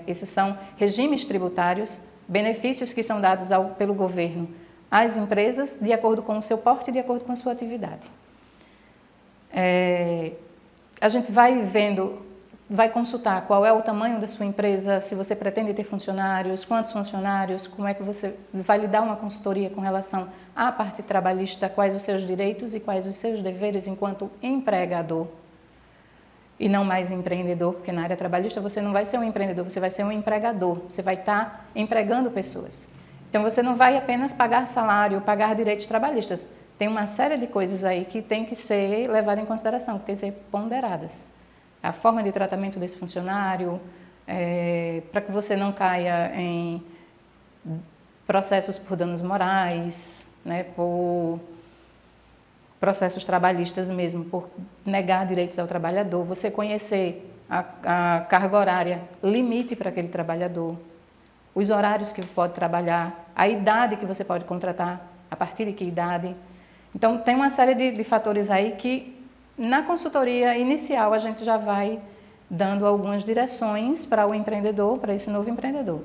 Esses são regimes tributários, benefícios que são dados pelo governo às empresas de acordo com o seu porte e de acordo com a sua atividade. A gente vai vendo, vai consultar qual é o tamanho da sua empresa, se você pretende ter funcionários, quantos funcionários, como é que você vai lhe dar uma consultoria com relação à parte trabalhista, quais os seus direitos e quais os seus deveres enquanto empregador e não mais empreendedor, porque na área trabalhista você não vai ser um empreendedor, você vai ser um empregador, você vai estar empregando pessoas. Então você não vai apenas pagar salário, pagar direitos trabalhistas, tem uma série de coisas aí que tem que ser levadas em consideração, que tem que ser ponderadas. A forma de tratamento desse funcionário, para que você não caia em processos por danos morais, né, por processos trabalhistas mesmo, por negar direitos ao trabalhador, você conhecer a carga horária, limite para aquele trabalhador, os horários que pode trabalhar, a idade que você pode contratar, a partir de que idade. Então, tem uma série de fatores aí que, na consultoria inicial, a gente já vai dando algumas direções para o empreendedor, para esse novo empreendedor.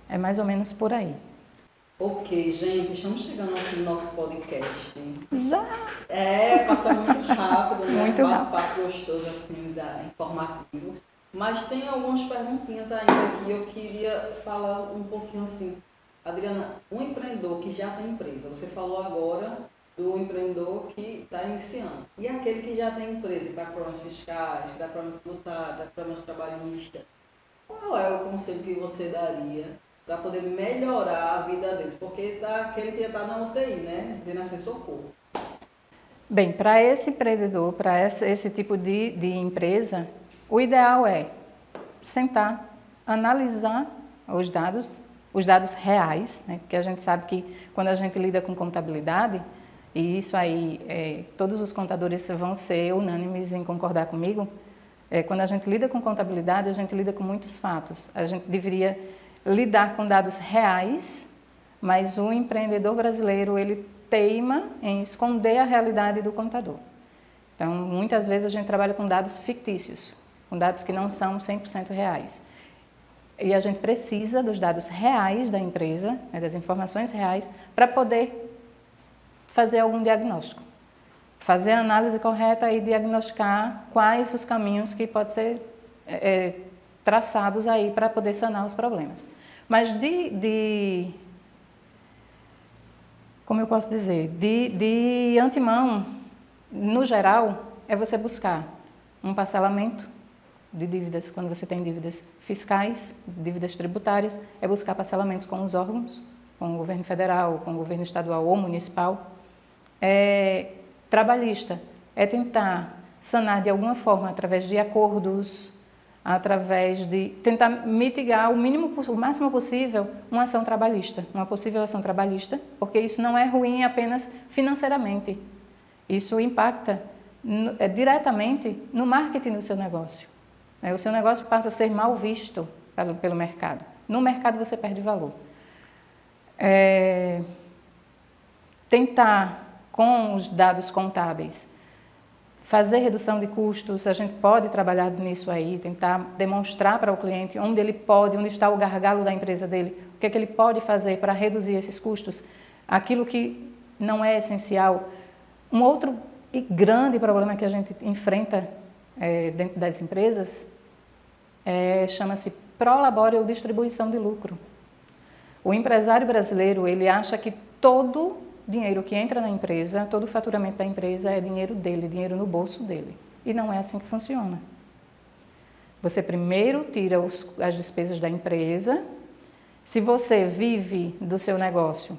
É mais ou menos por aí. Ok, gente, estamos chegando aqui no nosso podcast. Já! Passa muito rápido, né? Muito rápido. Um papo gostoso, assim, informativo. Mas tem algumas perguntinhas ainda que eu queria falar um pouquinho assim. Adriana, um empreendedor que já tem empresa, você falou agora do empreendedor que está iniciando. E aquele que já tem empresa, que está com problemas fiscais, que está com problemas tributários, está com problemas trabalhistas. Qual é o conselho que você daria para poder melhorar a vida deles? Porque tá aquele que já está na UTI, né? Dizendo assim, socorro. Bem, para esse empreendedor, para esse tipo de empresa, o ideal é sentar, analisar os dados reais, né? Porque a gente sabe que quando a gente lida com contabilidade, e isso aí todos os contadores vão ser unânimes em concordar comigo, quando a gente lida com contabilidade, a gente lida com muitos fatos. A gente deveria lidar com dados reais, mas o empreendedor brasileiro, ele teima em esconder a realidade do contador. Então, muitas vezes a gente trabalha com dados fictícios, com dados que não são 100% reais. E a gente precisa dos dados reais da empresa, né, das informações reais, para poder fazer algum diagnóstico. Fazer a análise correta e diagnosticar quais os caminhos que podem ser traçados aí para poder sanar os problemas. Mas como eu posso dizer, de antemão, no geral, é você buscar um parcelamento de dívidas, quando você tem dívidas fiscais, dívidas tributárias, é buscar parcelamentos com os órgãos, com o governo federal, com o governo estadual ou municipal. Trabalhista, é tentar sanar de alguma forma, através de acordos, através de tentar mitigar o máximo possível uma ação trabalhista, uma possível ação trabalhista, porque isso não é ruim apenas financeiramente. Isso impacta diretamente no marketing do seu negócio. O seu negócio passa a ser mal visto pelo mercado. No mercado você perde valor. Tentar, com os dados contábeis, fazer redução de custos, a gente pode trabalhar nisso aí, tentar demonstrar para o cliente onde está o gargalo da empresa dele, o que é que ele pode fazer para reduzir esses custos, aquilo que não é essencial. Um outro e grande problema que a gente enfrenta dentro das empresas chama-se prolabore ou distribuição de lucro. O empresário brasileiro, ele acha que todo dinheiro que entra na empresa, todo o faturamento da empresa é dinheiro dele, dinheiro no bolso dele. E não é assim que funciona. Você primeiro tira as despesas da empresa. Se você vive do seu negócio,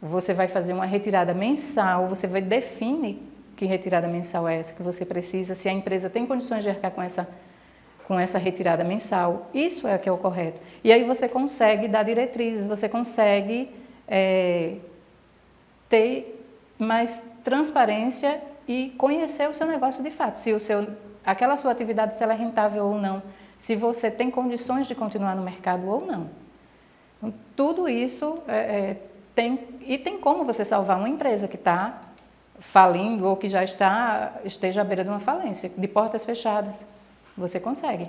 você vai fazer uma retirada mensal, você vai definir que retirada mensal é essa que você precisa, se a empresa tem condições de arcar com essa retirada mensal. Isso é o que é o correto. E aí você consegue dar diretrizes, você consegue ter mais transparência e conhecer o seu negócio de fato, se aquela sua atividade se ela é rentável ou não, se você tem condições de continuar no mercado ou não. Então, tudo isso tem como você salvar uma empresa que está falindo ou que já esteja à beira de uma falência, de portas fechadas. Você consegue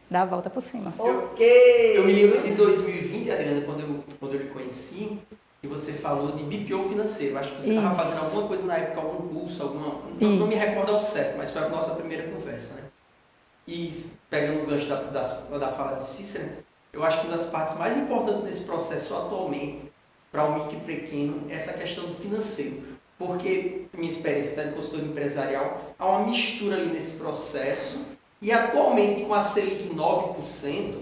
dar a volta por cima. Eu me lembro de 2020, Adriana, quando eu lhe conheci, e você falou de BPO financeiro. Acho que você estava fazendo alguma coisa na época, algum curso, não me recordo ao certo, mas foi a nossa primeira conversa, né? E pegando o gancho da fala de Cícera, eu acho que uma das partes mais importantes desse processo atualmente, para o micro e pequeno, é essa questão do financeiro. Porque, minha experiência até de consultoria empresarial, há uma mistura ali nesse processo, e atualmente com a Selic 9%,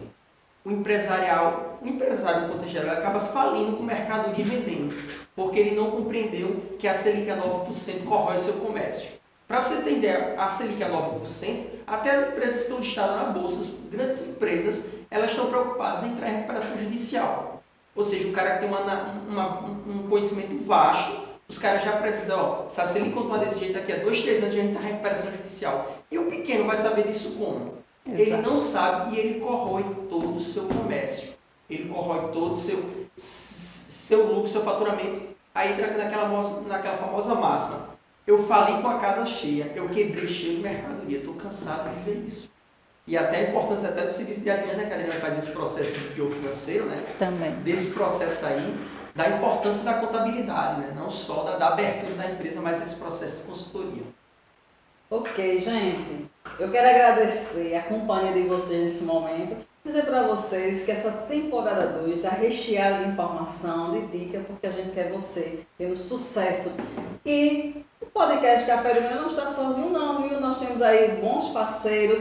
o empresário, no contexto geral, acaba falindo com o mercadoria e vendendo, porque ele não compreendeu que a Selic a 9% corrói seu comércio. Para você ter ideia, a Selic a 9%, até as empresas que estão listadas na bolsa, as grandes empresas, elas estão preocupadas em entrar em recuperação judicial. Ou seja, o cara que tem um conhecimento vasto, os caras já previsam, se a Selic continuar desse jeito, daqui a 2, 3 anos a gente está em recuperação judicial. E o pequeno vai saber disso como? Exato. Ele não sabe e ele corrói todo o seu comércio. Ele corrói todo o seu lucro, seu faturamento. Aí entra naquela famosa máxima. Eu falei com a casa cheia, eu quebrei cheio de mercadoria. Estou cansado de ver isso. E até a importância do serviço de Adriana, que a Adriana faz esse processo de BPO financeiro, né? Também. Desse processo aí, da importância da contabilidade, né? Não só da abertura da empresa, mas esse processo de consultoria. Ok, gente. Eu quero agradecer a companhia de vocês nesse momento. Dizer para vocês que essa temporada 2 está recheada de informação, de dica, porque a gente quer você tendo sucesso. E o podcast Café do Milhão não está sozinho não, viu? Nós temos aí bons parceiros.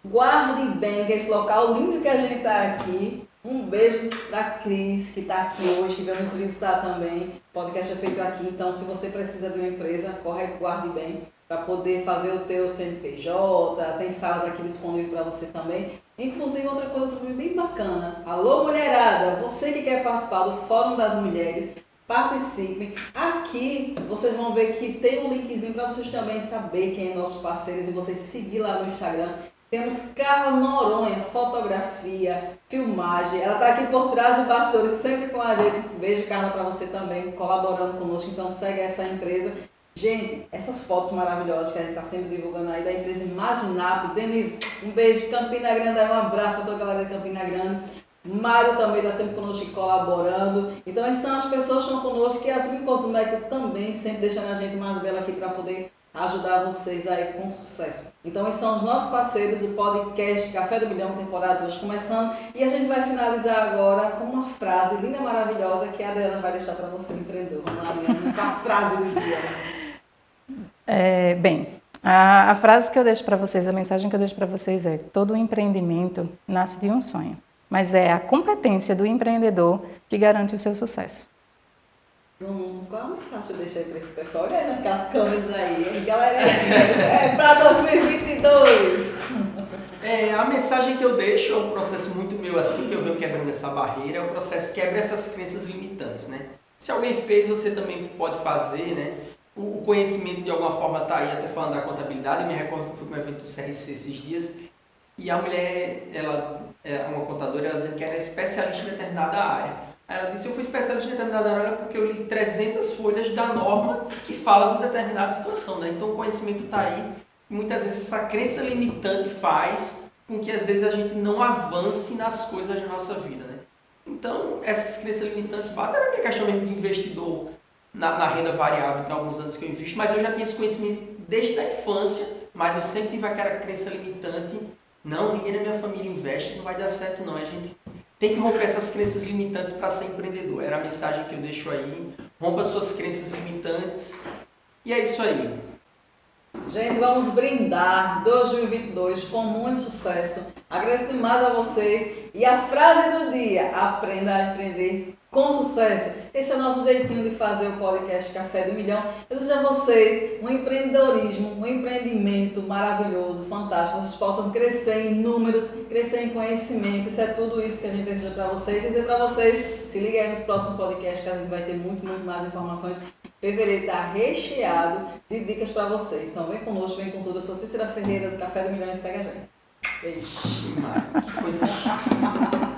Guarde bem que esse local lindo que a gente está aqui. Um beijo para a Cris, que está aqui hoje, que veio nos visitar também. O podcast é feito aqui, então se você precisa de uma empresa, corre, guarde bem, para poder fazer o teu CNPJ, tem salas aqui disponíveis para você também. Inclusive, outra coisa também bem bacana. Alô, mulherada, você que quer participar do Fórum das Mulheres, participe. Aqui vocês vão ver que tem um linkzinho para vocês também saber quem é nossos parceiros e vocês seguir lá no Instagram. Temos Carla Noronha, fotografia, filmagem. Ela está aqui por trás de bastidores, sempre com a gente. Um beijo, Carla, para você também, colaborando conosco. Então, segue essa empresa. Gente, essas fotos maravilhosas que a gente está sempre divulgando aí da empresa Imaginap. Denise, um beijo de Campina Grande, aí um abraço a toda a galera de Campina Grande. Mário também está sempre conosco e colaborando. Então, essas são as pessoas que estão conosco e as Micosmec também, sempre deixando a gente mais bela aqui para poder ajudar vocês aí com sucesso. Então, esses são os nossos parceiros do podcast Café do Milhão, temporada 2 começando. E a gente vai finalizar agora com uma frase linda, maravilhosa, que a Adriana vai deixar para você, empreendedor. Vamos lá, Adriana, com a frase do dia. A frase que eu deixo para vocês, a mensagem que eu deixo para vocês é: todo empreendimento nasce de um sonho, mas é a competência do empreendedor que garante o seu sucesso. Qual a mensagem eu deixei para esse pessoal? Olha aí naquela câmera aí, galera, é para 2022. A mensagem que eu deixo é um processo muito meu assim, que eu venho quebrando essa barreira, é o processo que quebra essas crenças limitantes, né? Se alguém fez, você também pode fazer, né? O conhecimento de alguma forma está aí, até falando da contabilidade. Eu me recordo que eu fui para um evento do CRC esses dias e a mulher, ela é uma contadora, ela dizendo que era especialista em determinada área. Ela disse: eu fui especialista em determinada área porque eu li 300 folhas da norma que fala de determinada situação, né? Então o conhecimento está aí e muitas vezes essa crença limitante faz com que às vezes a gente não avance nas coisas da nossa vida, né? Então essas crenças limitantes batem na minha questão mesmo de investidor na renda variável, tem alguns anos que eu invisto, mas eu já tenho esse conhecimento desde a infância, mas eu sempre tive aquela crença limitante: não, ninguém na minha família investe, não vai dar certo não. A gente tem que romper essas crenças limitantes para ser empreendedor. Era a mensagem que eu deixo aí. Rompa suas crenças limitantes. E é isso aí. Gente, vamos brindar 2022 com muito sucesso. Agradeço demais a vocês. E a frase do dia: aprenda a empreender com sucesso. Esse é o nosso jeitinho de fazer o podcast Café do Milhão. Eu desejo a vocês um empreendedorismo, um empreendimento maravilhoso, fantástico. Vocês possam crescer em números, crescer em conhecimento. Isso é tudo isso que a gente deseja para vocês. E dizer para vocês, se liguem aí nos próximos podcasts que a gente vai ter muito mais informações. Fevereiro está recheado de dicas para vocês. Então vem conosco, vem com tudo. Eu sou Cícera Ferreira do Café do Milhão e segue a gente. Beijo. Que coisa.